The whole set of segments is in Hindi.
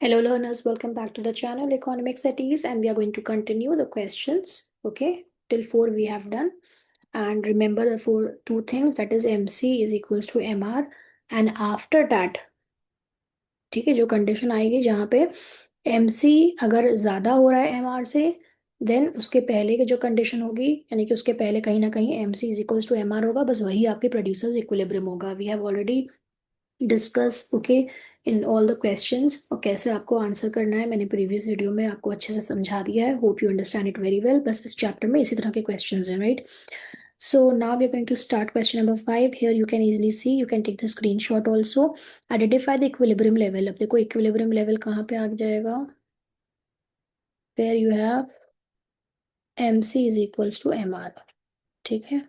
Hello learners, welcome back to the channel Economics at Ease, and we are going to continue the questions. Okay, till 4 we have done. And remember the two things, that is MC is equals to MR, and after that, ठीक है, जो कंडीशन आएगी जहाँ पे MC अगर ज्यादा हो रहा है MR से, देन उसके पहले की जो कंडीशन होगी, यानी कि उसके पहले कहीं ना कहीं MC is equals to MR होगा, बस वही आपके प्रोड्यूसर्स इक्विलिब्रियम होगा. We have already discuss okay in all the questions, और कैसे आपको आंसर करना है मैंने प्रीवियस वीडियो में आपको अच्छे से समझा दिया है. Hope you understand it very well. बस इस चैप्टर में इसी तरह के क्वेश्चंस हैं, right? So now we are going to start question number 5. Here you can easily see, you can take the screenshot also. Identify the equilibrium level. अब देखो इक्विलिब्रियम लेवल कहाँ पे आ जाएगा, where you have MC is equals to MR. ठीक है,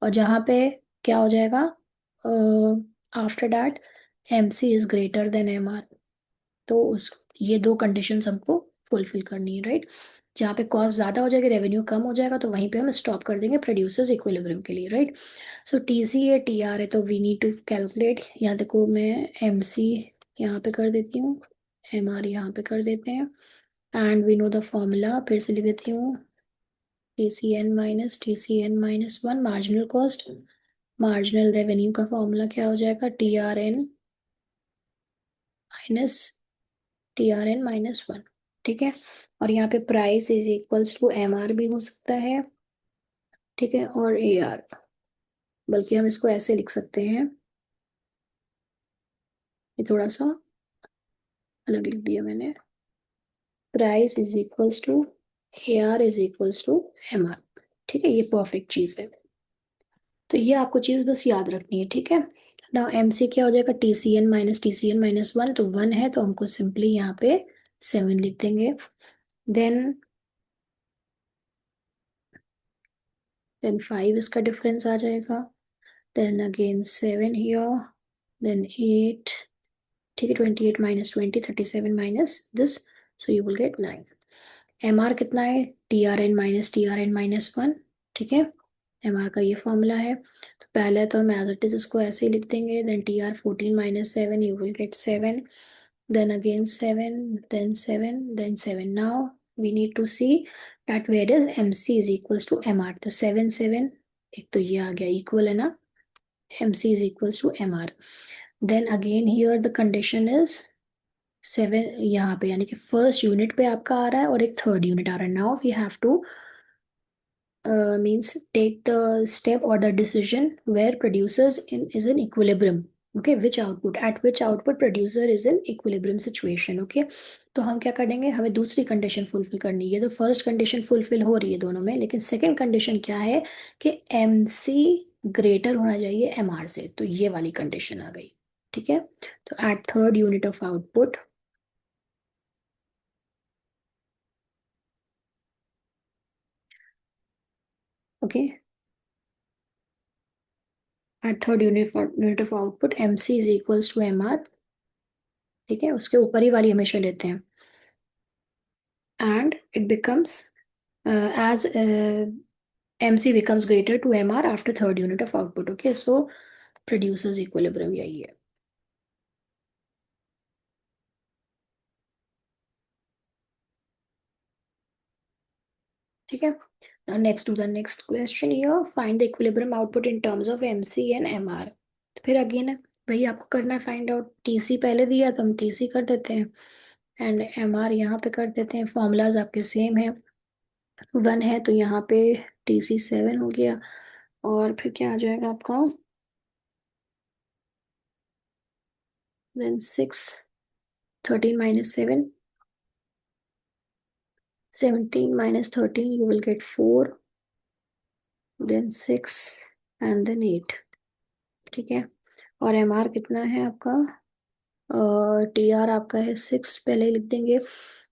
और जहाँ पे क्या हो जाएगा, after that MC is greater then MR. तो उस ये दो कंडीशंस हमको फुलफिल करनी है, राइट? जहाँ पे कॉस्ट ज्यादा हो जाएगी, रेवेन्यू कम हो जाएगा, तो वहीं पे हम स्टॉप कर देंगे प्रोड्यूसर्स इक्विलिब्रियम के लिए, राइट? सो TC है, TR है, तो वी नीड टू कैलकुलेट. यहाँ देखो मैं MC यहाँ पे कर देती हूँ, MR यहाँ पे कर देते हैं, and we know the formula. फिर से लिख देती हूँ, TCN-1 marginal cost. Marginal revenue का फॉर्मूला क्या हो जाएगा, TRN-1. ठीक है, और यहाँ पे price is equals to MR भी हो सकता है, ठीक है, और AR. बल्कि हम इसको ऐसे लिख सकते हैं, ये थोड़ा सा अलग लिख दिया मैंने. Price is equals to AR is equals to MR. ठीक है, ये परफेक्ट चीज है. तो ये आपको चीज बस याद रखनी है, ठीक है. नाउ MC क्या हो जाएगा, TCN-1. तो 1 है, तो हमको सिंपली यहाँ पे 7 लिख देंगे. देन 5 इसका डिफरेंस आ जाएगा. then again 7 here, then 8. ठीक है, 28 minus 20, 37 minus this, so you will get 9. MR कितना है, TRN-1. ठीक है, MR का ये फॉर्मूला है. तो पहले तो हम एज इट इज इसको ऐसे ही लिख देंगे. Then TR 14 minus 7, you will get 7. then again 7, then 7, then 7. now we need to see that where is MC is equals to MR. तो 7 7, एक तो ये आ गया इक्वल है ना, MC is equals to MR. Then again here the condition is 7 यहाँ पे, यानी कि फर्स्ट यूनिट पे आपका आ रहा है और एक थर्ड यूनिट आ रहा है. Now we have to means take the step or the decision where producers is in equilibrium. Okay, at which output producer is in equilibrium situation. Okay, तो हम क्या करेंगे, हमें दूसरी कंडीशन फुलफिल करनी है. ये तो फर्स्ट कंडीशन फुलफिल हो रही है दोनों में, लेकिन सेकंड कंडीशन क्या है कि MC ग्रेटर होना चाहिए MR से. तो ये वाली कंडीशन आ गई, ठीक है. तो at third unit of output, okay, at third unit of output MC is equals to MR. ठीक है, उसके ऊपर ही वाली हमेशा लेते हैं. and it becomes as MC becomes greater to MR after third unit of output. Okay, so producers equilibrium यही है. ठीक है. Now next to the next question here, find the equilibrium output in terms of MC and MR. तो फिर अगेन वही आपको करना है फाइंड आउट. TC पहले दिया तो हम TC कर देते हैं, एंड MR यहाँ पे कर देते हैं. फॉर्मूलाज आपके सेम है. 1 है तो यहाँ पे TC 7 हो गया, और फिर क्या आ जाएगा आपका, then 6, 13 minus 7, 17 minus 13, you will get 4, then 6, and then 8. ठीक है, और MR कितना है आपका, TR आपका है 6, पहले ही लिख देंगे.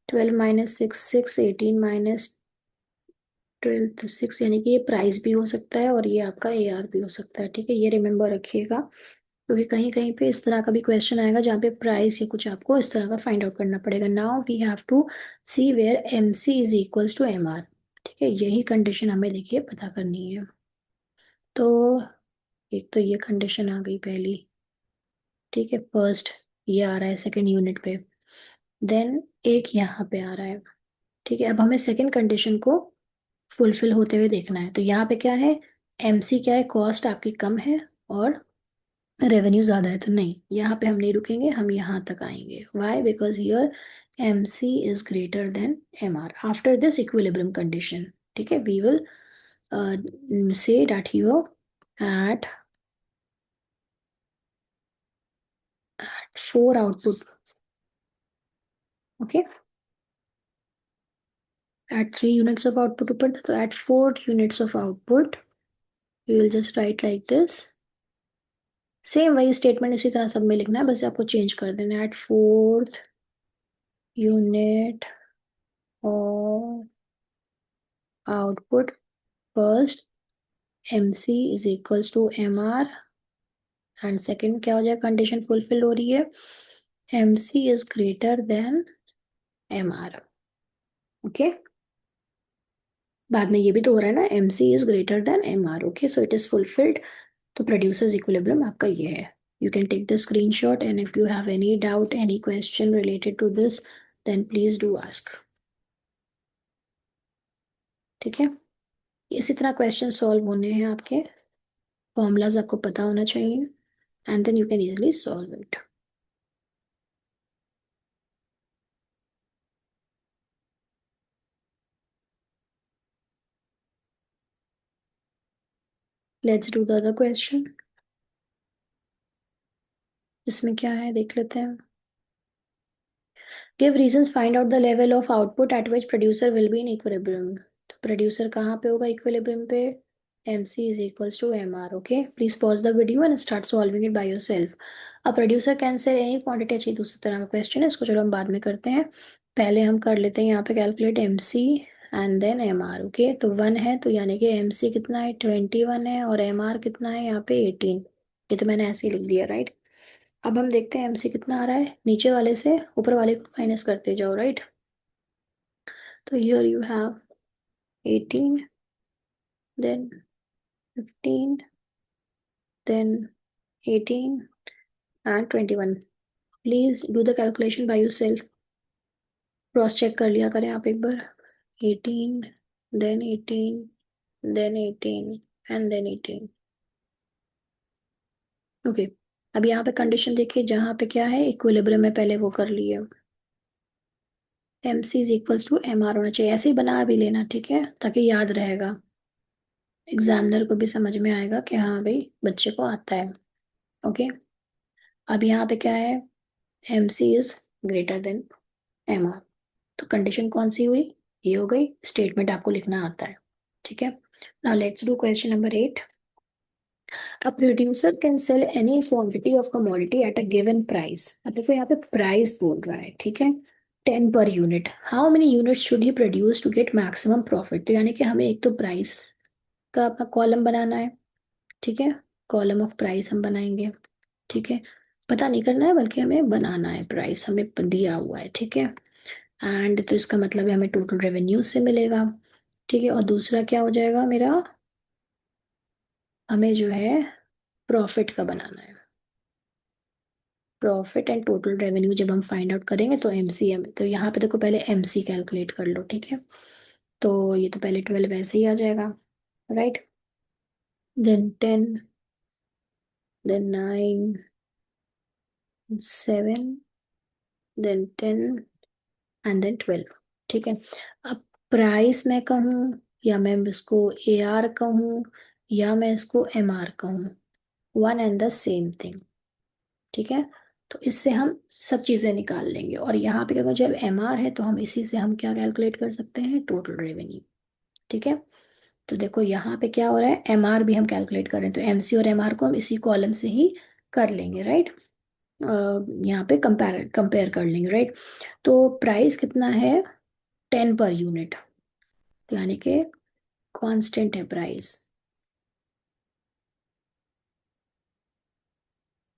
12 माइनस 6 6, 18 माइनस 12 तो 6, यानी कि ये प्राइस भी हो सकता है और ये आपका AR भी हो सकता है. ठीक है, ये रिमेंबर रखिएगा, क्योंकि कहीं कहीं पे इस तरह का भी क्वेश्चन आएगा जहाँ पे प्राइस या कुछ आपको इस तरह का फाइंड आउट करना पड़ेगा. Now we have to see where MC is equals to MR. ठीक है, यही कंडीशन हमें देखिए पता करनी है. तो एक तो ये कंडीशन आ गई पहली, ठीक है, फर्स्ट ये आ रहा है सेकंड यूनिट पे. देन एक यहाँ पे आ रहा है। ठीक है, अब हमें सेकंड कंडीशन को फुलफिल होते हुए देखना है। तो यहाँ पे क्या है, एमसी क्या है, कॉस्ट आपकी कम है और रेवेन्यू ज्यादा है। तो नहीं, यहाँ पे हम नहीं रुकेंगे, हम यहाँ तक आएंगे। Why? Because here MC is greater than MR after this equilibrium condition. ठीक है, we will say that here at 4 output, okay, at 3 units of output ऊपर था, तो at 4 units of output we will just write like this। Same वही स्टेटमेंट इसी तरह सब में लिखना है, बस आपको चेंज कर देना है। At fourth unit of output first MC is equals to MR, and second क्या हो जाएगा, कंडीशन फुलफिल हो रही है, MC is greater than MR. Okay, बाद में ये भी तो हो रहा है ना, MC is greater than MR. Okay, so it is fulfilled. तो प्रोड्यूसर्स इक्विलिब्रियम आपका ये है। You can take the screenshot, and if you have any doubt, any question related to this, then please do ask. ठीक है, इसी तरह क्वेश्चन सॉल्व होने हैं आपके, फॉर्मूलाज आपको पता होना चाहिए, and then you can easily solve it. Let's do the other question. इसमें क्या है देख लेते हैं। Give reasons, find out the level of output at which producer will be in equilibrium. तो प्रोड्यूसर कहाँ पे होगा इक्विलिब्रियम पे, mc is equals to mr। okay, please pause the video and start solving it by yourself। a producer can sell any quantity, अच्छी दूसरी तरह का क्वेश्चन है, इसको चलो हम बाद में करते हैं। पहले हम कर लेते हैं यहाँ पे calculate mc and then mr। Okay, तो 1 है, तो यानी कि mc कितना है, 21 है, और mr कितना है यहाँ पे 18। ये तो मैंने ऐसे ही लिख दिया, राइट। अब हम देखते हैं एमसी कितना आ रहा है, नीचे वाले से ऊपर वाले को माइनस करते जाओ, राइट। तो here you have 18, then 15, then 18 and 21। Please do the calculation by yourself, cross check कर लिया करें आप एक बार। 18, then 18, then 18 and then 18। Okay, अब यहाँ पे कंडीशन देखिए, जहाँ पे क्या है इक्विलिब्रियम में, पहले वो कर लिए। M C is equals to M R होना चाहिए, ऐसे ही बना भी लेना, ठीक है, ताकि याद रहेगा, एग्जामिनर को भी समझ में आएगा कि हाँ भाई बच्चे को आता है। ओके, अब यहाँ पे क्या है, M C is greater than M R. तो कंडीशन कौन सी हुई, ये हो गई, स्टेटमेंट आपको लिखना आता है। ठीक है, now let's do question number 8। A producer can sell any quantity of commodity at a given price. अब देखो यहाँ पे प्राइस बोल रहा है, ठीक है, 10 पर unit. How many units should he produce to get maximum profit. तो यानी कि हमें एक तो प्राइस का अपना कॉलम बनाना है, ठीक है, कॉलम ऑफ प्राइस हम बनाएंगे। ठीक है, पता नहीं करना है, बल्कि हमें बनाना है, प्राइस हमें दिया हुआ है, ठीक है। एंड तो इसका मतलब है हमें टोटल रेवेन्यू से मिलेगा। ठीक है, और दूसरा क्या हो जाएगा मेरा, हमें जो है प्रॉफिट का बनाना है। प्रॉफिट एंड टोटल रेवेन्यू जब हम फाइंड आउट करेंगे तो एमसीएम, तो यहाँ पे देखो पहले एमसी कैलकुलेट कर लो, ठीक है। तो ये तो पहले 12 ऐसे ही आ जाएगा, right, then 10, then 9, 7, then 10 and then 12। ठीक है, अब प्राइस मैं कहूँ, या मैं इसको ए आर कहूँ, या मैं इसको एम आर कहूँ, one and the same thing. ठीक है, तो इससे हम सब चीज़ें निकाल लेंगे, और यहाँ पे अगर जब एम आर है तो हम इसी से हम क्या कैलकुलेट कर सकते हैं, टोटल रेवेन्यू। ठीक है, तो देखो यहाँ पे क्या हो रहा है, एम आर भी हम कैलकुलेट कर रहे हैं, तो एम सी और एम आर को हम इसी कॉलम से ही कर लेंगे, राइट। यहाँ पे कंपेयर कंपेयर कर लेंगे, राइट। तो प्राइस कितना है, 10 पर यूनिट, यानी कि कांस्टेंट है प्राइस।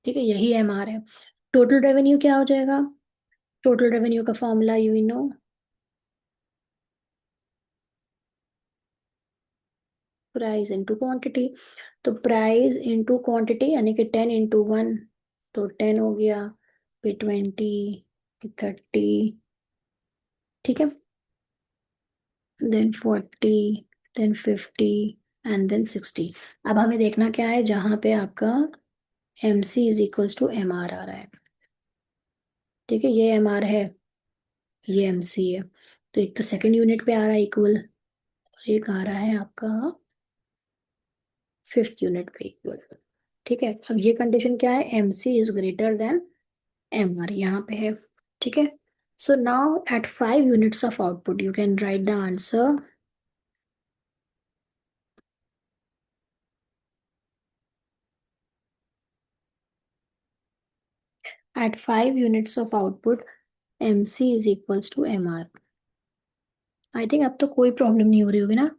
ठीक है, यही एम आर है। टोटल रेवेन्यू क्या हो जाएगा, टोटल रेवेन्यू का formula you know, price into quantity. तो प्राइस इंटू क्वांटिटी यानी कि 10 इंटू 1, तो 10 हो गया, फिर 20, 30, ठीक है, देन 40, देन 50 एंड देन 60। अब हमें देखना क्या है, जहां पे आपका M C is equals to M R आ रहा है। ठीक है, ये एम आर है, ये एम सी है। तो एक तो सेकंड यूनिट पे आ रहा है इक्वल, और एक आ रहा है आपका फिफ्थ यूनिट पे इक्वल। ठीक है, अब ये कंडीशन क्या है, M C is greater than M R यहाँ पे है। ठीक है, so now at 5 units of output you can write the answer. At 5 units of output, MC is equals to MR. I think अब तो कोई प्रॉब्लम नहीं हो रही होगी ना।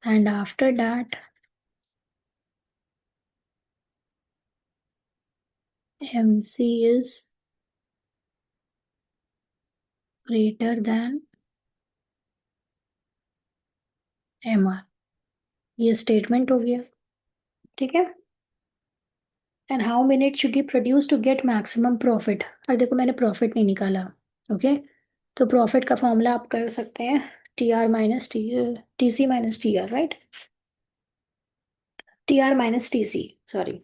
And after that MC is greater than MR, ये स्टेटमेंट हो गया। ठीक है, and how minute should you produce to get maximum profit. और देखो मैंने प्रॉफिट नहीं निकाला। ओके, तो प्रॉफिट का फॉर्मूला आप कर सकते हैं T R minus T C minus T R, right, T R minus T C, sorry.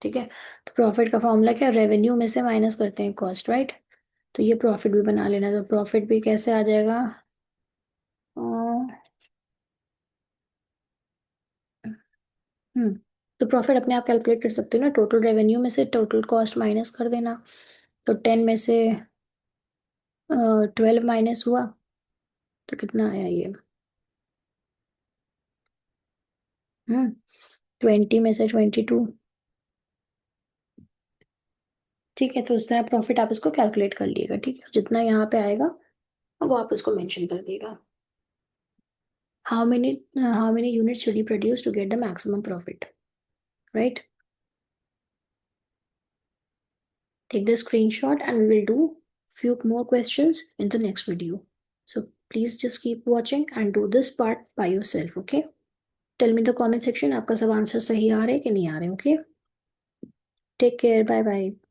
ठीक है, तो प्रॉफिट का फॉर्मूला क्या, रेवेन्यू में से माइनस करते हैं कॉस्ट, राइट। तो ये प्रॉफिट भी बना लेना, तो प्रॉफिट भी कैसे आ जाएगा, हम्म तो प्रॉफिट अपने आप कैलकुलेट कर सकते हो ना, टोटल रेवेन्यू में से टोटल कॉस्ट माइनस कर देना। तो 10 में से 12 माइनस हुआ, तो कितना आया ये, 20 में से 22। ठीक है, तो उस तरह प्रॉफिट आप इसको कैलकुलेट कर लिएगा। ठीक है, जितना यहाँ पे आएगा वो आप उसको मेंशन कर दिएगा। How many units should you produce to get the maximum profit, right. Take the screenshot and we will do few more questions in the next video. So please just keep watching and do this part by yourself, okay? Tell me in the comment section आपका सब आंसर सही आ रहे हैं कि नहीं आ रहे, okay? Take care, bye bye.